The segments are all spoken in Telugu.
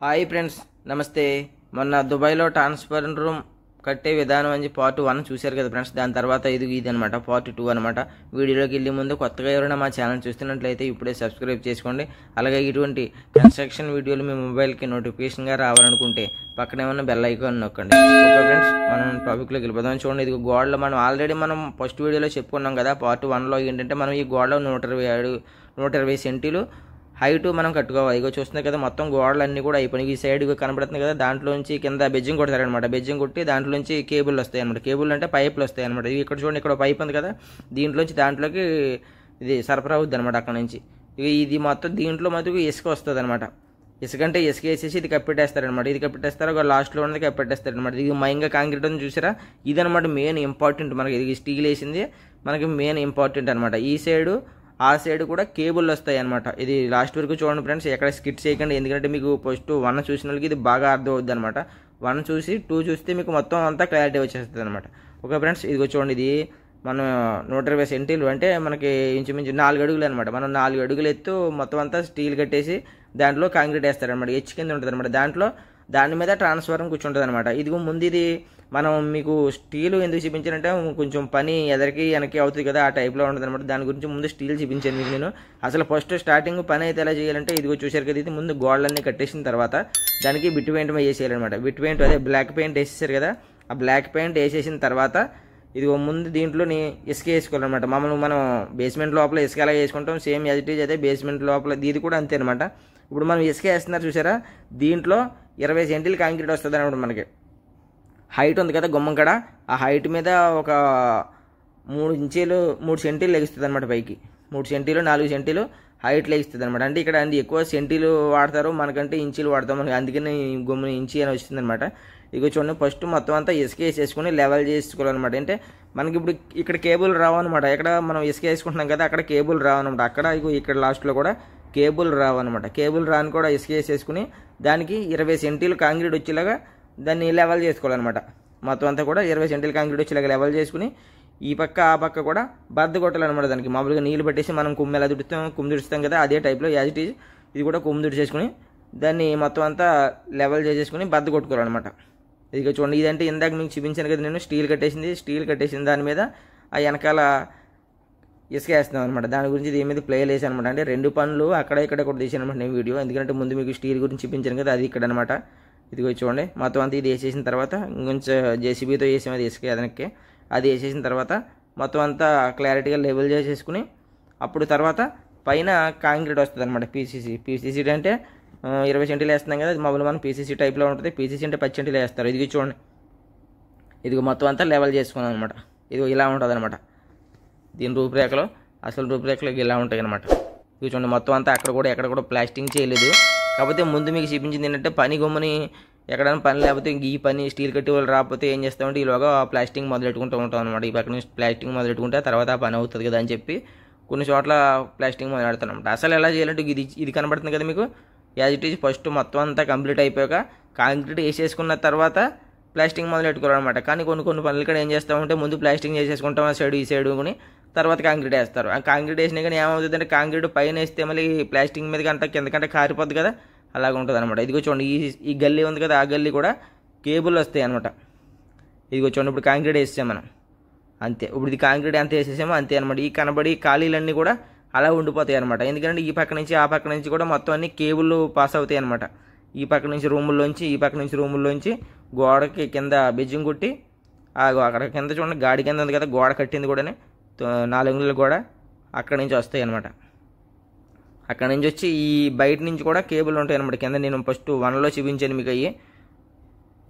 హాయ్ ఫ్రెండ్స్, నమస్తే. మొన్న దుబాయ్లో ట్రాన్స్ఫర్ రూమ్ కట్టే విధానం అని పార్ట్ 1 చూశారు కదా ఫ్రెండ్స్. దాని తర్వాత ఇది అనమాట పార్ట్ 2 అనమాట. వీడియోలోకి వెళ్ళే ముందు కొత్తగా ఎవరైనా మా ఛానల్ చూస్తున్నట్లయితే ఇప్పుడే సబ్స్క్రైబ్ చేసుకోండి. అలాగే ఇటువంటి కన్స్ట్రక్షన్ వీడియోలు మీ మొబైల్కి నోటిఫికేషన్గా రావాలనుకుంటే పక్కనే ఉన్న బెల్ ఐకాన్ నొక్కండి. ఓకే ఫ్రెండ్స్, మనం టాపిక్లోకి వెళ్ళిపోదాం. చూడండి, ఇది గోడలో మనం ఆల్రెడీ ఫస్ట్ వీడియోలో చెప్పుకున్నాం కదా. పార్ట్ 1లో ఏంటంటే మనం ఈ గోడలో 120 సెంటీలు హైట్ మనం కట్టుకోవాలి. ఇగో చూస్తున్నారు కదా, మొత్తం గోడలు అన్నీ కూడా అయిపోయినాయి. ఈ సైడ్ కనబడుతుంది కదా, దాంట్లోంచి కింద బెజ్జింగ్ కొడతారనమాట. బెజ్జింగ్ కొట్టి దాంట్లోంచి కేబుల్ వస్తాయి అనమాట. కేబుల్ అంటే పైపులు వస్తాయి అనమాట. ఇక్కడ చూడండి, ఇక్కడ పైప్ ఉంది కదా, దీంట్లోంచి దాంట్లోకి ఇది సరఫరా అవుద్ది అనమాట. అక్కడ నుంచి ఇది మొత్తం దీంట్లో మటుకు ఇసుక వస్తుంది అనమాట. ఇసుక అంటే ఇసుక వేసేసి ఇది కప్పెట్టేస్తారనమాట. ఇది కప్పెట్టేస్తారు, ఒక లాస్ట్లో ఉన్నది కప్పెట్టేస్తారనమాట. ఇది మైంగా కాంక్రీట్ అని చూసారా, ఇది అనమాట మెయిన్ ఇంపార్టెంట్. మనకి ఇది స్టీల్ వేసింది మనకి మెయిన్ ఇంపార్టెంట్ అనమాట. ఈ సైడు ఆ సైడ్ కూడా కేబుల్ వస్తాయి అనమాట. ఇది లాస్ట్ వరకు చూడండి ఫ్రెండ్స్, ఎక్కడ స్కిట్ చేయకండి. ఎందుకంటే మీకు ఫస్ట్ 1 చూసిన వాళ్ళకి ఇది బాగా అర్థం అవుద్ది అనమాట. 1 చూసి 2 చూస్తే మీకు మొత్తం అంతా క్లారిటీ వచ్చేస్తుంది అనమాట. ఓకే ఫ్రెండ్స్, ఇది చూడండి, ఇది మనం 120 సెంటీలు అంటే మనకి ఇంచుమించు 4 అడుగులు అనమాట. మనం 4 అడుగులు ఎత్తు మొత్తం అంతా స్టీల్ కట్టేసి దాంట్లో కాంక్రీట్ వేస్తారనమాట. హెచ్ కింద ఉంటుంది అనమాట. దాని మీద ట్రాన్స్ఫార్మర్ కూర్చుంటుంది అనమాట. ఇదిగో ముందు ఇది మనం మీకు స్టీల్ ఎందుకు చూపించానంటే కొంచెం పని ఎదరికి వెనక్కి అవుతుంది కదా, ఆ టైప్లో ఉంటుంది అనమాట. దాని గురించి ముందు స్టీల్ చూపించాను మీకు నేను. అసలు ఫస్ట్ స్టార్టింగ్ పని అయితే ఎలా చేయాలంటే ఇదిగో చూశారు కదా, ఇది ముందు గోడలన్నీ కట్టేసిన తర్వాత దానికి బిట్ పెయింట్ వేసేయాలన్నమాట. బిట్ పెయింట్ అదే బ్లాక్ పెయింట్ వేసేసారు కదా, ఆ బ్లాక్ పెయింట్ వేసేసిన తర్వాత ఇదిగో ముందు దీంట్లోని ఇసుక వేసుకోవాలన్నమాట. మనం బేస్మెంట్ లోపల ఇసుక ఎలా వేసుకుంటాం, సేమ్ యాజ్ ఇట్ ఈజ్ అదే బేస్మెంట్ లోపల ఇది కూడా అంతే అనమాట. ఇప్పుడు మనం ఇసుక వేస్తున్నారు చూసారా, దీంట్లో 20 సెంటీలు కాంక్రీట్ వస్తుంది అనమాట. మనకి హైట్ ఉంది కదా గుమ్మం కాడ, ఆ హైట్ మీద ఒక 3 సెంటీలు లెగిస్తుంది అనమాట. పైకి 3 సెంటీలు 4 సెంటీలు హైట్ లెగిస్తుంది అనమాట. అంటే ఇక్కడ ఎక్కువ సెంటీలు వాడతారు, మనకంటే ఇంచీలు వాడతాం మనకి, అందుకని గుమ్మని ఇంచి అని వచ్చింది అనమాట. ఇక చూడండి, ఫస్ట్ మొత్తం అంతా ఇసుక వేసేసుకుని లెవెల్ చేసుకోవాలన్నమాట. అంటే మనకి ఇప్పుడు ఇక్కడ కేబుల్ రావన్నమాట. ఎక్కడ మనం ఇసుక వేసుకుంటున్నాం కదా, అక్కడ కేబుల్ రావన్నమాట. అక్కడ ఇక్కడ లాస్ట్లో కూడా కేబుల్ రావన్నమాట. కేబుల్ రాని కూడా ఇసుక వేసేసుకుని దానికి 20 సెంటీలు కాంక్రీట్ వచ్చేలాగా దాన్ని లెవెల్ చేసుకోవాలన్నమాట. మొత్తం అంతా కూడా 20 సెంటీలు కాంక్రీట్ వచ్చేలాగా లెవెల్ చేసుకుని ఈ పక్క ఆ పక్క కూడా బద్ద కొట్టాలన్నమాట. దానికి మామూలుగా నీళ్ళు పెట్టేసి మనం కుమ్ము ఎలా దుడుస్తాం కదా, అదే టైప్లో యాజ్ ఇట్ ఈజ్ ఇది కూడా కుమ్ము దుడిచేసుకుని దాన్ని మొత్తం అంతా లెవెల్ చేసేసుకుని బద్ద కొట్టుకోవాలన్నమాట. ఇక చూడండి, ఇదంటే ఇందాక మీకు చూపించాను కదా నేను, స్టీల్ కట్టేసిన దాని మీద ఆ వెనకాల ఇసుక వేస్తున్నాం అనమాట. దాని గురించి దీని మీద ప్లే వేసాను అనమాట. అంటే 2 పనులు అక్కడ ఇక్కడ కూడా తీసాను అనమాట నేను వీడియో. ఎందుకంటే ముందు మీకు స్టీల్ గురించి చూపించాను కదా, అది ఇక్కడ అనమాట. ఇదిగో చూడండి, మొత్తం అంతా ఇది వేసేసిన తర్వాత కొంచెం జేసీబీతో వేసాము అది ఇసుక వెనక్కి. అది వేసేసిన తర్వాత మొత్తం అంతా క్లారిటీగా లెవెల్ చేసేసుకుని అప్పుడు తర్వాత పైన కాంక్రీట్ వస్తుంది అనమాట. పీసీసీ అంటే 20 సెంటీలు వేస్తున్నాం కదా, అది మామూలు మనం పీసీసీ టైప్లో ఉంటుంది. పీసీసీ అంటే 10 సెంటీలు వేస్తారు. ఇది చూడండి, ఇదిగో మొత్తం అంతా లెవెల్ చేసుకున్నాం అనమాట. ఇదిగో ఇలా ఉంటుంది అనమాట. దీని రూపురేఖలు అసలు రూపురేఖలు ఇలా ఉంటాయి అనమాట. ఇది చూడండి, మొత్తం అంతా ఎక్కడ కూడా ప్లాస్టింగ్ చేయలేదు. కాకపోతే ముందు మీకు చూపించింది ఏంటంటే పని గమ్ముని ఎక్కడైనా పని లేకపోతే ఈ పని స్టీల్ కట్టి వాళ్ళు రాకపోతే ఏం చేస్తామంటే ఈలోగా ప్లాస్టింగ్ మొదలెట్టుకుంటూ ఉంటాం అనమాట. ఈ పక్క నుంచి ప్లాస్టింగ్ మొదలెట్టుకుంటే తర్వాత ఆ పని అవుతుంది కదా అని చెప్పి కొన్ని చోట్ల ప్లాస్టింగ్ మొదలెడతాను అనమాట. అసలు ఎలా చేయాలంటే ఇది కనబడుతుంది కదా మీకు, యాజ్ ఇట్ ఈజ్ ఫస్ట్ మొత్తం అంతా కంప్లీట్ అయిపోయాక కాంక్రీట్ వేసేసుకున్న తర్వాత ప్లాస్టింగ్ మొదలెట్టుకోవాలన్నమాట. కానీ కొన్ని పనులు ఇక్కడ ఏం చేస్తామంటే ముందు ప్లాస్టింగ్ చేసేసుకుంటాం ఆ సైడ్ ఈ సైడ్ కొని, తర్వాత కాంక్రీట్ వేస్తారు. ఆ కాంక్రీట్ వేసినా కానీ ఏమవుతుంది అంటే కాంక్రీట్ పైన వేస్తే మళ్ళీ ప్లాస్టింగ్ మీద కంటే కిందకంటే కారిపోద్ది కదా, అలాగ ఉంటుంది అనమాట. ఇదిగో చూడండి, ఈ గల్లీ ఉంది కదా, ఆ గల్లీ కూడా కేబుల్ వస్తాయి అనమాట. ఇదిగో చూడండి, ఇప్పుడు కాంక్రీట్ వేసాం మనం అంతే. ఇప్పుడు ఇది కాంక్రీట్ ఎంత వేసేసామో అంతే అనమాట. ఈ కనబడి ఖాళీలన్నీ కూడా అలా ఉండిపోతాయి అనమాట. ఎందుకంటే ఈ పక్క నుంచి ఆ పక్క నుంచి కూడా మొత్తం అన్ని కేబుల్ పాస్ అవుతాయి అనమాట. ఈ పక్క నుంచి రూముల్లోంచి ఈ పక్క నుంచి రూముల్లోంచి గోడకి కింద బెజ్జింగ్ కొట్టి అక్కడ కింద చూడండి గాడి కింద ఉంది కదా, గోడ కట్టింది కూడా 4 అంగుళాల గోడ అక్కడ నుంచి వస్తాయి అనమాట. అక్కడ నుంచి వచ్చి ఈ బయట నుంచి కూడా కేబుల్ ఉంటాయి అనమాట. కింద నేను ఫస్ట్ 1లో చూపించాను మీకు అయ్యి.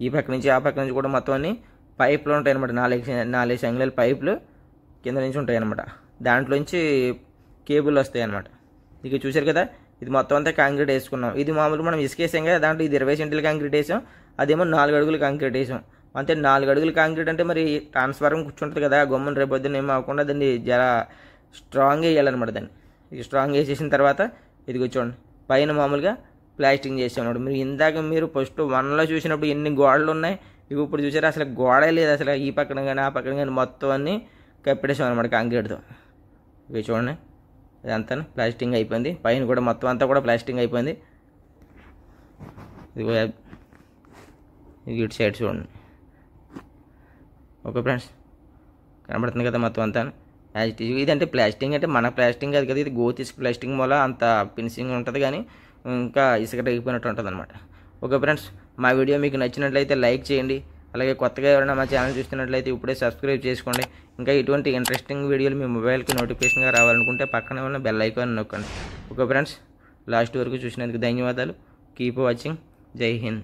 ఈ పక్క నుంచి ఆ పక్క నుంచి కూడా మొత్తం అన్ని పైపులు ఉంటాయి అనమాట. 4 అంగుళాల పైపులు కింద నుంచి ఉంటాయి అనమాట. దాంట్లోంచి కేబుల్ వస్తాయి అనమాట. ఇక చూశారు కదా, ఇది మొత్తం అంతా కాంక్రీట్ వేసుకున్నాం. ఇది మామూలు మనం ఇసుక వేసాం కదా, దాంట్లో ఇది 20 సెంటీలు కాంక్రీట్ వేసాం, అదేమో 4 అడుగులు కాంక్రీట్ వేసాం. అంతే 4 అడుగులు కాంక్రీట్ అంటే మరి ట్రాన్స్ఫార్మర్ కూర్చుంటుంది కదా, గమ్మున రేపు పొద్దున్న ఏమో అవ్వకుండా దాన్ని జర స్ట్రాంగ్ వేయాలన్నమాట. దాన్ని ఇది స్ట్రాంగ్ వేసేసిన తర్వాత ఇది కూర్చోండి, పైన మామూలుగా ప్లాస్టింగ్ చేసామన్నమాట. మీరు ఫస్ట్ 1లో చూసినప్పుడు ఎన్ని గోడలు ఉన్నాయి, ఇప్పుడు చూసారు అసలు గోడే లేదు. అసలు ఈ పక్కన కానీ ఆ పక్కన కానీ మొత్తం అన్నీ కప్పెట్టేసాం అనమాట కాంక్రీట్తో. ఇవి చూడండి, ఇదంతా ప్లాస్టింగ్ అయిపోయింది. పైన కూడా మొత్తం అంతా కూడా ప్లాస్టింగ్ అయిపోయింది. ఇదిగో ఇటు సైడ్ చూడండి. ఓకే ఫ్రెండ్స్, కనబడుతుంది కదా మొత్తం అంతా యాజ్ ఇట్ ఈజ్. ఇదంటే ప్లాస్టింగ్ అంటే మన ప్లాస్టింగ్ కాదు కదా, ఇది గోత్ ఇసుక ప్లాస్టింగ్ వల్ల అంత ఫినిషింగ్ ఉంటుంది, కానీ ఇంకా ఇసుక రేగిపోయినట్టు ఉంటుంది అనమాట. ఓకే ఫ్రెండ్స్, మా వీడియో మీకు నచ్చినట్లయితే లైక్ చేయండి. అలాగే కొత్తగా ఎవరైనా మా ఛానల్ చూస్తున్నట్లయితే ఇప్పుడే సబ్స్క్రైబ్ చేసుకోండి. ఇంకా ఇటువంటి ఇంట్రెస్టింగ్ వీడియోలు మీ మొబైల్కి నోటిఫికేషన్గా రావాలనుకుంటే పక్కనే ఉన్న బెల్ ఐకాన్ నొక్కండి. ఓకే ఫ్రెండ్స్, లాస్ట్ వరకు చూసినందుకు ధన్యవాదాలు. Keep watching. జై హింద్.